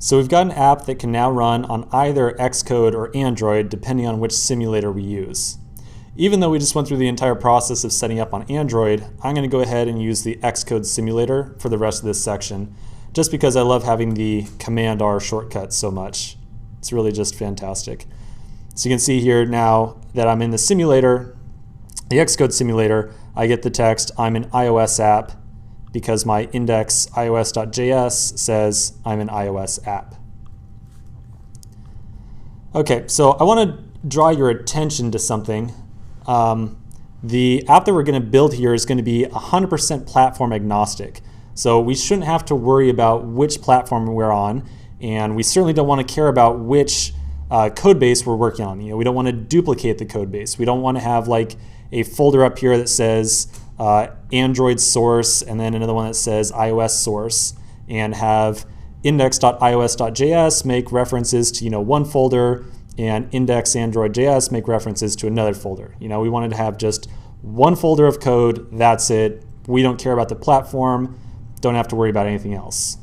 So we've got an app that can now run on either Xcode or Android depending on which simulator we use. Even though we just went through the entire process of setting up on Android, I'm going to go ahead and use the Xcode simulator for the rest of this section, just because I love having the Command R shortcut so much. It's really just fantastic. So you can see here now that I'm in the simulator, the Xcode simulator, I get the text, I'm an iOS app, because my index iOS.js says I'm an iOS app. Okay, so I want to draw your attention to something. The app that we're going to build here is going to be 100% platform agnostic. So we shouldn't have to worry about which platform we're on, and we certainly don't want to care about which code base we're working on. We don't want to duplicate the code base. We don't want to have like a folder up here that says Android source and then another one that says iOS source, and have index.ios.js make references to one folder and index.android.js make references to another folder. We wanted to have just one folder of code, that's it. We don't care about the platform, don't have to worry about anything else.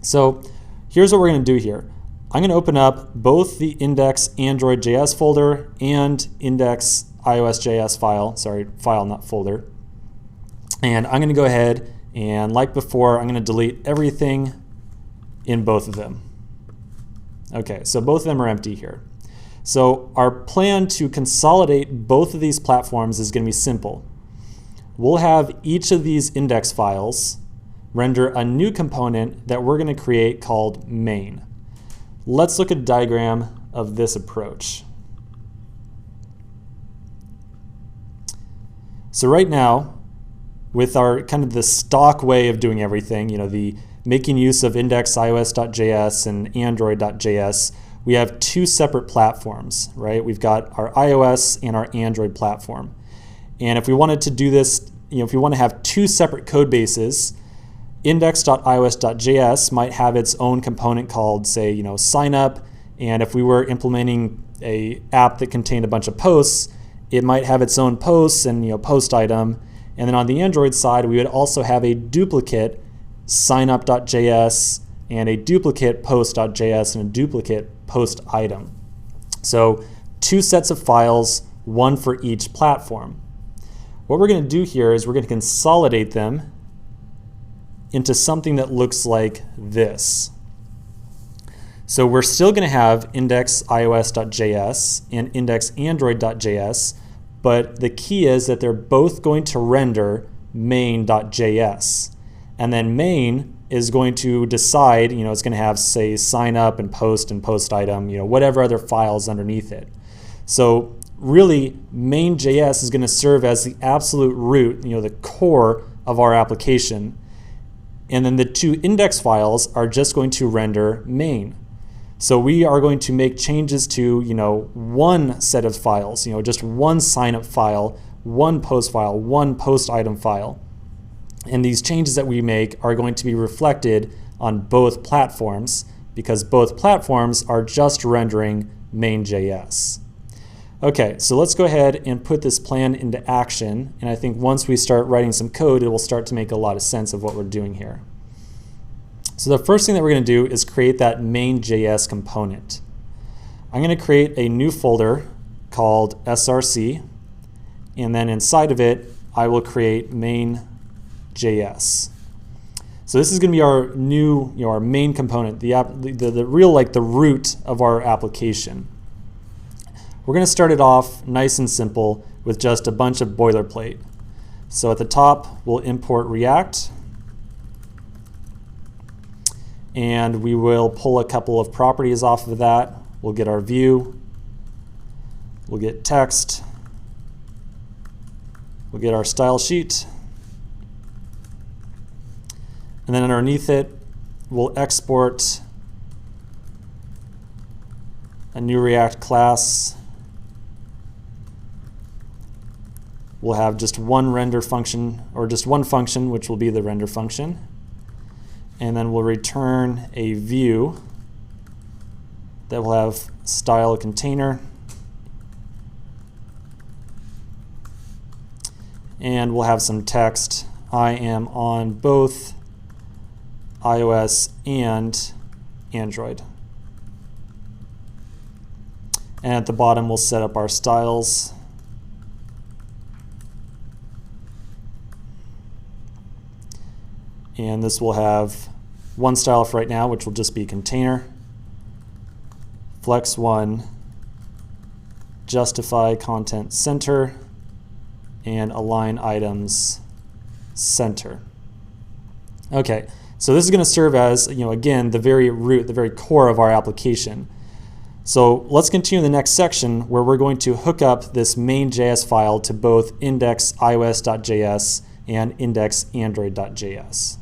So here's what we're going to do here. I'm going to open up both the index.android.js folder and index.ios.js file, not folder. And I'm going to go ahead and, like before, I'm going to delete everything in both of them. Okay, so both of them are empty here. So our plan to consolidate both of these platforms is going to be simple. We'll have each of these index files render a new component that we're going to create called main. Let's look at a diagram of this approach. So right now, with our kind of the stock way of doing everything, the making use of index.ios.js and android.js, we have two separate platforms, right? We've got our iOS and our Android platform. And if we wanted to do this, if we want to have two separate code bases, index.ios.js might have its own component called, say, sign up. And if we were implementing a app that contained a bunch of posts, it might have its own posts and post item. And then on the Android side, we would also have a duplicate signup.js and a duplicate post.js and a duplicate post item. So two sets of files, one for each platform. What we're going to do here is we're going to consolidate them into something that looks like this. So we're still going to have index.ios.js and index.android.js, but the key is that they're both going to render main.js. And then main is going to decide, it's going to have, say, sign up and post item, whatever other files underneath it. So really, main.js is going to serve as the absolute root, the core of our application. And then the two index files are just going to render main. So we are going to make changes to, one set of files, just one sign up file, one post file, one post item file. And these changes that we make are going to be reflected on both platforms because both platforms are just rendering main.js. Okay, so let's go ahead and put this plan into action. And I think once we start writing some code, it will start to make a lot of sense of what we're doing here. So the first thing that we're going to do is create that main.js component. I'm going to create a new folder called src, and then inside of it, I will create main.js. So this is going to be our new, our main component, the real, the root of our application. We're going to start it off nice and simple with just a bunch of boilerplate. So at the top, we'll import React. And we will pull a couple of properties off of that. We'll get our view. We'll get text. We'll get our style sheet. And then underneath it, we'll export a new React class. We'll have just one render function, or just one function, which will be the render function. And then we'll return a view that will have style container. And we'll have some text. I am on both iOS and Android. And at the bottom, we'll set up our styles. And this will have one style for right now, which will just be container, flex 1, justify content center, and align items center. Okay, so this is going to serve as, again, the very root, the very core of our application. So let's continue in the next section where we're going to hook up this main.js file to both index.ios.js and index.android.js.